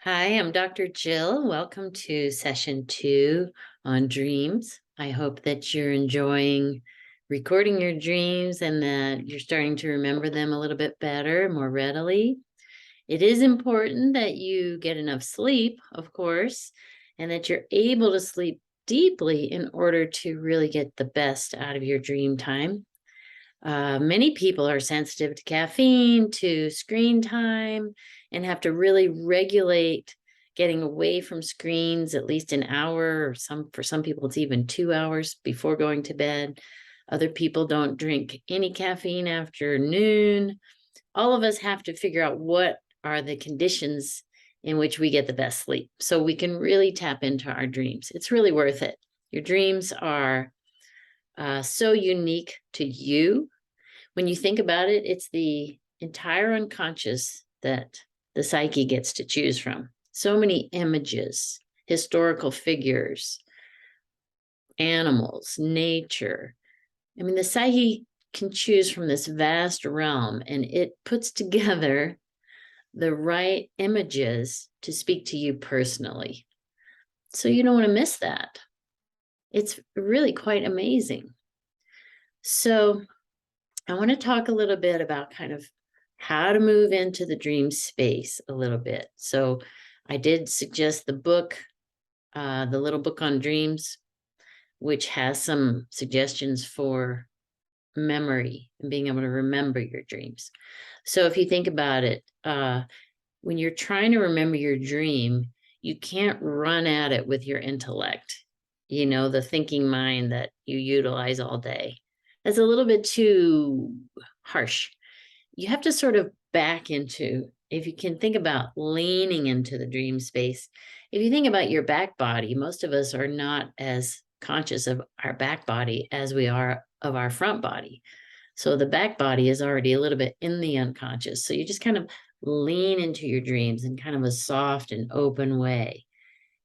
Hi, I'm Dr. Jill. Welcome to session 2 on dreams. I hope that you're enjoying recording your dreams and that you're starting to remember them a little bit better, more readily. It is important that you get enough sleep, of course, and that you're able to sleep deeply in order to really get the best out of your dream time. Many people are sensitive to caffeine, to screen time, and have to really regulate getting away from screens at least an hour, or for some people it's even 2 hours before going to bed. Other people don't drink any caffeine after noon. All of us have to figure out what are the conditions in which we get the best sleep so we can really tap into our dreams. It's really worth it. Your dreams are so unique to you. When you think about it, it's the entire unconscious that the psyche gets to choose from. So many images, historical figures, animals, nature. I mean, the psyche can choose from this vast realm, and it puts together the right images to speak to you personally. So you don't want to miss that. It's really quite amazing. So I want to talk a little bit about kind of how to move into the dream space a little bit. So I did suggest the book, the little book on dreams, which has some suggestions for memory and being able to remember your dreams. So if you think about it, when you're trying to remember your dream, you can't run at it with your intellect, the thinking mind that you utilize all day. That's a little bit too harsh. You have to sort of back into, if you can think about leaning into the dream space. If you think about your back body, most of us are not as conscious of our back body as we are of our front body. So the back body is already a little bit in the unconscious. So you just kind of lean into your dreams in kind of a soft and open way.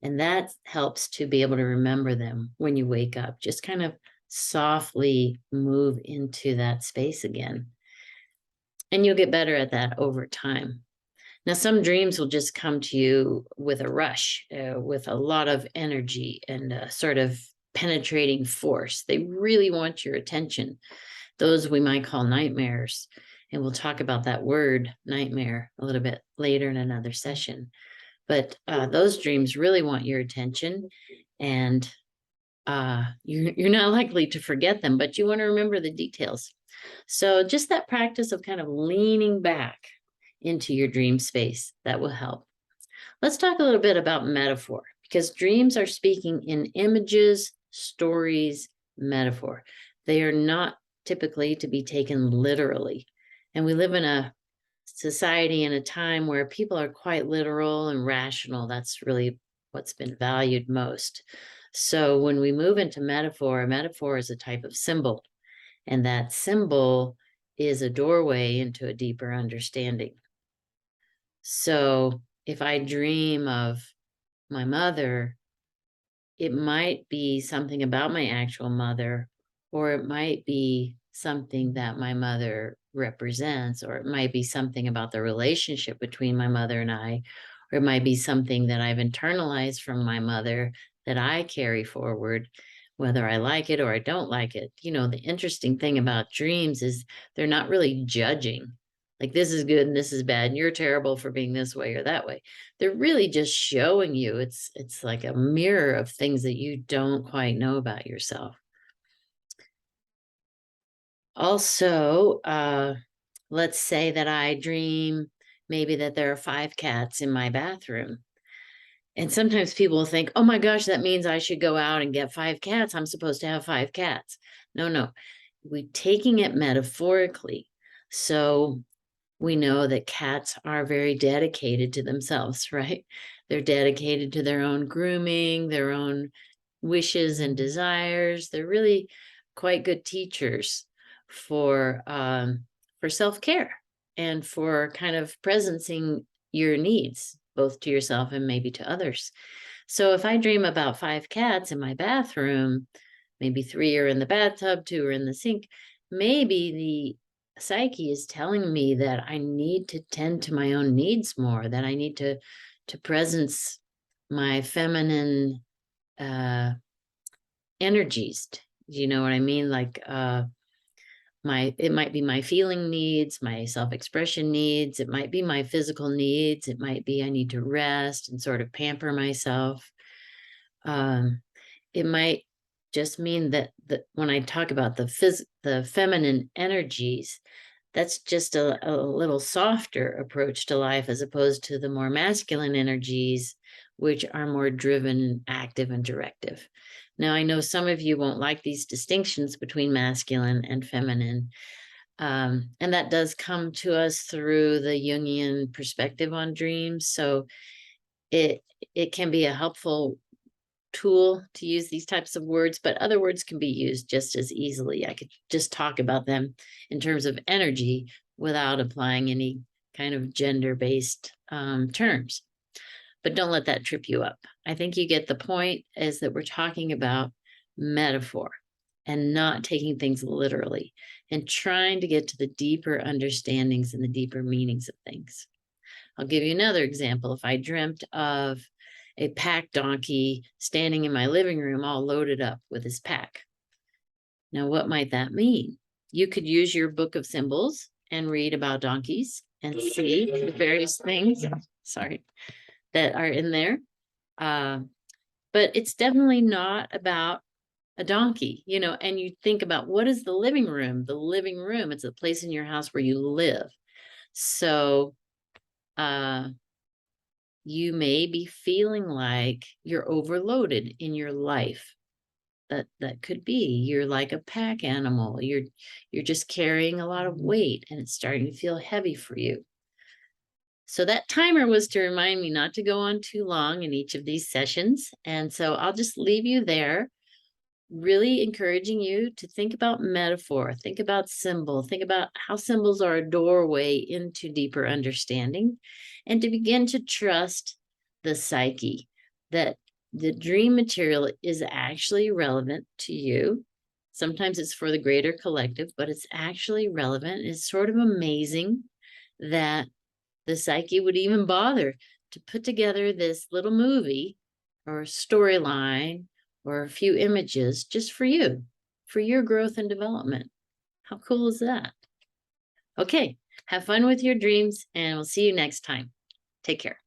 And that helps to be able to remember them when you wake up. Just kind of softly move into that space again. And you'll get better at that over time. Now, some dreams will just come to you with a rush, with a lot of energy and a sort of penetrating force. They really want your attention. Those we might call nightmares. And we'll talk about that word, nightmare, a little bit later in another session. But those dreams really want your attention, and you're not likely to forget them, but you want to remember the details. So just that practice of kind of leaning back into your dream space, that will help. Let's talk a little bit about metaphor, because dreams are speaking in images, stories, metaphor. They are not typically to be taken literally. And we live in a society and a time where people are quite literal and rational. That's really what's been valued most. So when we move into metaphor, a metaphor is a type of symbol, and that symbol is a doorway into a deeper understanding. So if I dream of my mother, it might be something about my actual mother, or it might be something that my mother represents, or it might be something about the relationship between my mother and I, or it might be something that I've internalized from my mother that I carry forward, whether I like it or I don't like it. The interesting thing about dreams is they're not really judging. Like, this is good and this is bad, and you're terrible for being this way or that way. They're really just showing you. It's like a mirror of things that you don't quite know about yourself. Also, let's say that I dream maybe that there are 5 cats in my bathroom. And sometimes people will think, oh my gosh, that means I should go out and get 5 cats. I'm supposed to have 5 cats. No. We're taking it metaphorically. So we know that cats are very dedicated to themselves, right? They're dedicated to their own grooming, their own wishes and desires. They're really quite good teachers for self-care and for kind of presencing your needs, both to yourself and maybe to others. So if I dream about 5 cats in my bathroom, maybe 3 are in the bathtub, 2 are in the sink, maybe the psyche is telling me that I need to tend to my own needs more, that I need to to presence my feminine energies. You know what I mean? Like it might be my feeling needs, my self-expression needs, it might be my physical needs, it might be I need to rest and sort of pamper myself. It might just mean that when I talk about the feminine energies, that's just a little softer approach to life as opposed to the more masculine energies, which are more driven, active, and directive. Now, I know some of you won't like these distinctions between masculine and feminine. And that does come to us through the Jungian perspective on dreams. So it can be a helpful tool to use these types of words, but other words can be used just as easily. I could just talk about them in terms of energy without applying any kind of gender-based terms. But don't let that trip you up. I think you get the point, is that we're talking about metaphor and not taking things literally and trying to get to the deeper understandings and the deeper meanings of things. I'll give you another example. If I dreamt of a pack donkey standing in my living room all loaded up with his pack. Now, what might that mean? You could use your book of symbols and read about donkeys and see the various things, that are in there. But it's definitely not about a donkey, and you think about, what is the living room? The living room, it's a place in your house where you live. So, you may be feeling like you're overloaded in your life. That could be you're like a pack animal. You're just carrying a lot of weight and it's starting to feel heavy for you. So that timer was to remind me not to go on too long in each of these sessions. And so I'll just leave you there, really encouraging you to think about metaphor, think about symbol, think about how symbols are a doorway into deeper understanding, and to begin to trust the psyche, that the dream material is actually relevant to you. Sometimes it's for the greater collective, but it's actually relevant. It's sort of amazing that the psyche would even bother to put together this little movie or storyline or a few images just for you, for your growth and development. How cool is that? Okay, have fun with your dreams, and we'll see you next time. Take care.